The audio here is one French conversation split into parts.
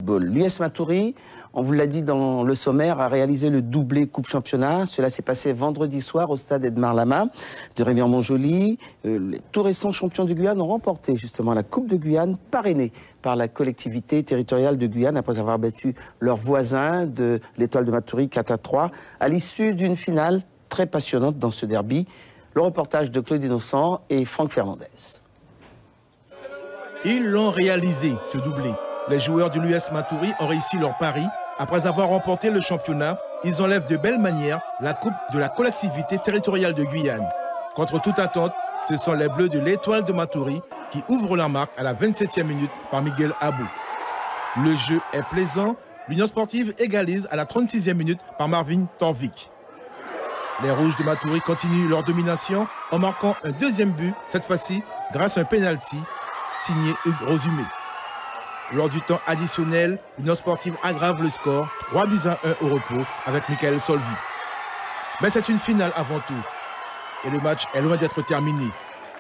L'US Matoury, on vous l'a dit dans le sommaire, a réalisé le doublé Coupe Championnat. Cela s'est passé vendredi soir au stade Edmar Lama de Rémière-Montjoly. Les tout récents champions de Guyane ont remporté justement la Coupe de Guyane, parrainée par la collectivité territoriale de Guyane après avoir battu leurs voisins de l'Étoile de Matoury 4-3 à l'issue d'une finale très passionnante dans ce derby. Le reportage de Claude Innocent et Franck Fernandez. Ils l'ont réalisé, ce doublé. Les joueurs de l'US Matoury ont réussi leur pari. Après avoir remporté le championnat, ils enlèvent de belle manière la coupe de la collectivité territoriale de Guyane. Contre toute attente, ce sont les Bleus de l'Étoile de Matoury qui ouvrent la marque à la 27e minute par Miguel Abou. Le jeu est plaisant. L'Union sportive égalise à la 36e minute par Marvin Torvik. Les Rouges de Matoury continuent leur domination en marquant un deuxième but, cette fois-ci grâce à un pénalty signé Hugues Rosumé. Lors du temps additionnel, l'Union sportive aggrave le score, 3-1 au repos avec Michael Solvi. Mais c'est une finale avant tout. Et le match est loin d'être terminé.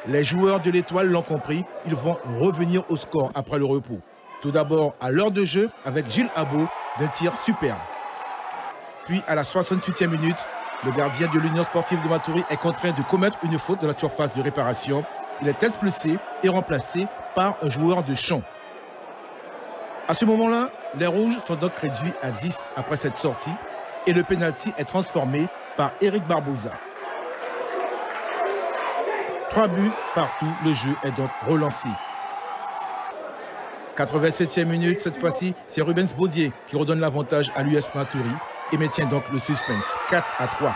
Les joueurs de l'Étoile l'ont compris, ils vont revenir au score après le repos. Tout d'abord à l'heure de jeu avec Gilles Abo d'un tir superbe. Puis à la 68e minute, le gardien de l'Union sportive de Matoury est contraint de commettre une faute de la surface de réparation. Il est expulsé et remplacé par un joueur de champ. À ce moment-là, les Rouges sont donc réduits à 10 après cette sortie et le pénalty est transformé par Eric Barbosa. 3 buts partout, le jeu est donc relancé. 87e minute, cette fois-ci, c'est Rubens Baudier qui redonne l'avantage à l'US Matoury et maintient donc le suspense, 4-3.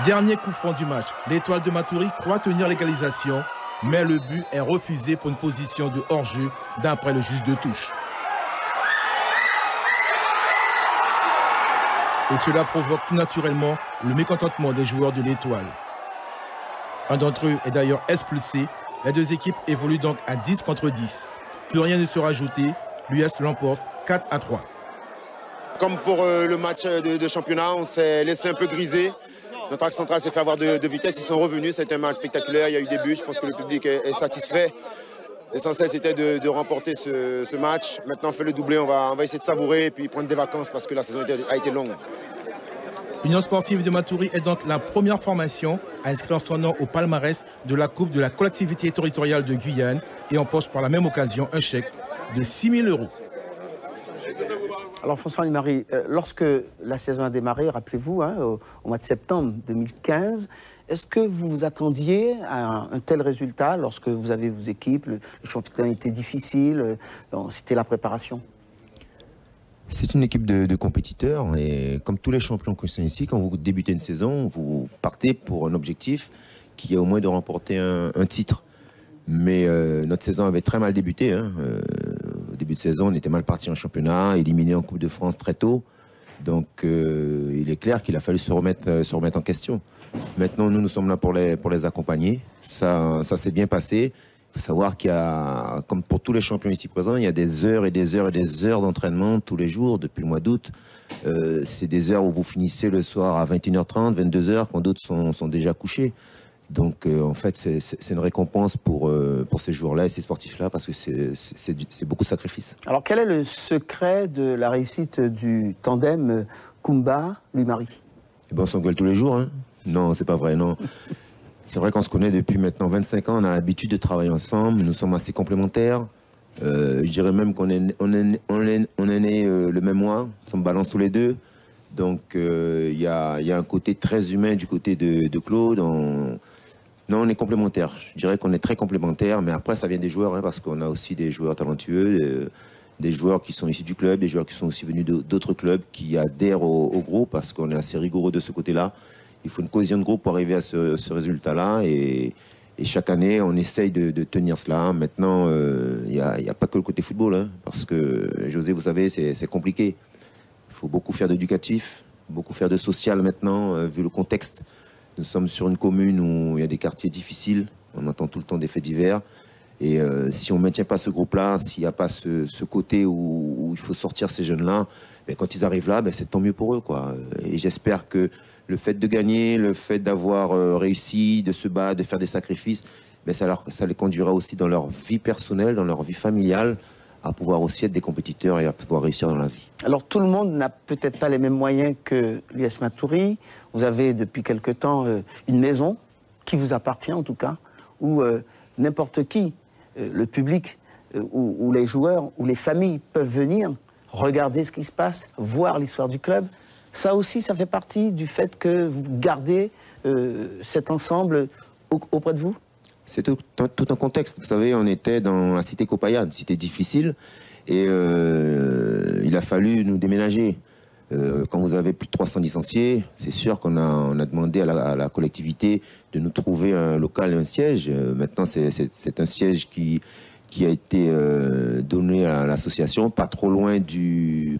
Dernier coup franc du match, l'Étoile de Matoury croit tenir l'égalisation, mais le but est refusé pour une position de hors-jeu d'après le juge de touche. Et cela provoque tout naturellement le mécontentement des joueurs de l'Étoile. Un d'entre eux est d'ailleurs expulsé. Les deux équipes évoluent donc à 10 contre 10. Plus rien ne sera ajouté. L'US l'emporte 4-3. Comme pour le match de championnat, on s'est laissé un peu griser. Notre axe central s'est fait avoir de vitesse. Ils sont revenus. C'était un match spectaculaire. Il y a eu des buts. Je pense que le public est satisfait. L'essentiel, c'était de remporter ce match. Maintenant, on fait le doublé. On va essayer de savourer et puis prendre des vacances parce que la saison a été longue. L'Union sportive de Matoury est donc la première formation à inscrire son nom au palmarès de la Coupe de la collectivité territoriale de Guyane et empoche par la même occasion un chèque de 6 000 €. Alors François Marie, lorsque la saison a démarré, rappelez-vous, hein, au mois de septembre 2015, est-ce que vous vous attendiez à un tel résultat lorsque vous avez vos équipes, le championnat était difficile, c'était la préparation? C'est une équipe de compétiteurs et comme tous les champions qui sont ici, quand vous débutez une saison, vous partez pour un objectif qui est au moins de remporter un titre. Mais notre saison avait très mal débuté. Hein. Au début de saison, on était mal parti en championnat, éliminé en Coupe de France très tôt. Donc il est clair qu'il a fallu se remettre en question. Maintenant, nous sommes là pour les accompagner. Ça s'est bien passé. Il faut savoir qu'il y a, comme pour tous les champions ici présents, il y a des heures et des heures et des heures d'entraînement tous les jours depuis le mois d'août. C'est des heures où vous finissez le soir à 21h30, 22h, quand d'autres sont déjà couchés. Donc en fait, c'est une récompense pour ces joueurs-là et ces sportifs-là parce que c'est beaucoup de sacrifices. Alors quel est le secret de la réussite du tandem Koumba-Louis-Marie? Eh ben, on s'engueule tous les jours. Hein. Non, c'est pas vrai, non. C'est vrai qu'on se connaît depuis maintenant 25 ans, on a l'habitude de travailler ensemble, nous sommes assez complémentaires. Je dirais même qu'on est nés le même mois, on se balance tous les deux. Donc il y a un côté très humain du côté de Claude. Non, on est complémentaires. Je dirais qu'on est très complémentaires, mais après ça vient des joueurs, hein, parce qu'on a aussi des joueurs talentueux, des joueurs qui sont issus du club, des joueurs qui sont aussi venus d'autres clubs, qui adhèrent au groupe, parce qu'on est assez rigoureux de ce côté-là. Il faut une cohésion de groupe pour arriver à ce résultat-là, et chaque année, on essaye de tenir cela. Maintenant, il n'y a pas que le côté football, hein, parce que, José, vous savez, c'est compliqué. Il faut beaucoup faire d'éducatif, beaucoup faire de social maintenant, vu le contexte. Nous sommes sur une commune où il y a des quartiers difficiles, on entend tout le temps des faits divers. Et si on ne maintient pas ce groupe-là, s'il n'y a pas ce côté où il faut sortir ces jeunes-là, ben, quand ils arrivent là, ben, c'est tant mieux pour eux, quoi. Et j'espère que le fait de gagner, le fait d'avoir réussi, de se battre, de faire des sacrifices, mais ça les conduira aussi dans leur vie personnelle, dans leur vie familiale, à pouvoir aussi être des compétiteurs et à pouvoir réussir dans la vie. Alors tout le monde n'a peut-être pas les mêmes moyens que l'US Matoury. Vous avez depuis quelque temps une maison qui vous appartient en tout cas, où n'importe qui, le public, ou les joueurs, ou les familles peuvent venir regarder ce qui se passe, voir l'histoire du club. Ça aussi, ça fait partie du fait que vous gardez cet ensemble auprès de vous? C'est tout un contexte. Vous savez, on était dans la cité Copayane, cité difficile, et il a fallu nous déménager. Quand vous avez plus de 300 licenciés, c'est sûr qu'on a demandé à la collectivité de nous trouver un local et un siège. Maintenant, c'est un siège qui a été donné à l'association, pas trop loin du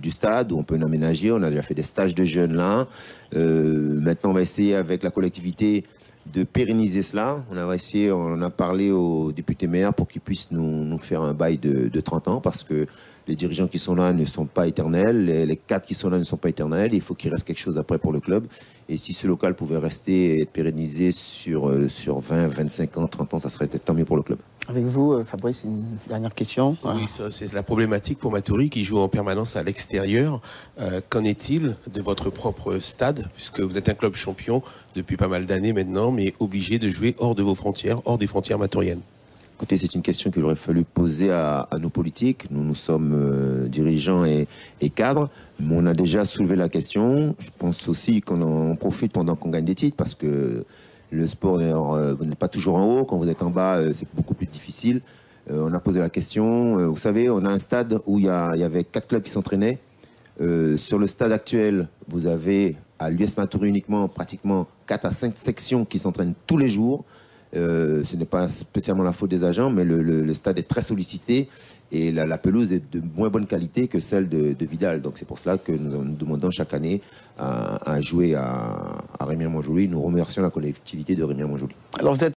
stade où on peut l'aménager. On a déjà fait des stages de jeunes là. Maintenant, on va essayer avec la collectivité de pérenniser cela. On a parlé au député maire pour qu'il puisse nous faire un bail de 30 ans parce que les dirigeants qui sont là ne sont pas éternels, les cadres qui sont là ne sont pas éternels, il faut qu'il reste quelque chose après pour le club. Et si ce local pouvait rester et être pérennisé sur 20, 25 ans, 30 ans, ça serait tant mieux pour le club. Avec vous, Fabrice, une dernière question. Oui, ça c'est la problématique pour Matoury qui joue en permanence à l'extérieur. Qu'en est-il de votre propre stade, puisque vous êtes un club champion depuis pas mal d'années maintenant, mais obligé de jouer hors de vos frontières, hors des frontières matouriennes? Écoutez, c'est une question qu'il aurait fallu poser à nos politiques. Nous sommes dirigeants et cadres, mais on a déjà soulevé la question. Je pense aussi qu'on en profite pendant qu'on gagne des titres, parce que le sport n'est pas toujours en haut. Quand vous êtes en bas, c'est beaucoup plus difficile. On a posé la question. Vous savez, on a un stade où il y avait 4 clubs qui s'entraînaient. Sur le stade actuel, vous avez à l'US Matoury uniquement pratiquement 4 à 5 sections qui s'entraînent tous les jours. Ce n'est pas spécialement la faute des agents, mais le stade est très sollicité et la pelouse est de moins bonne qualité que celle de Vidal. Donc c'est pour cela que nous demandons chaque année à jouer à Remire-Montjoly. Nous remercions la collectivité de Remire-Montjoly. Alors vous êtes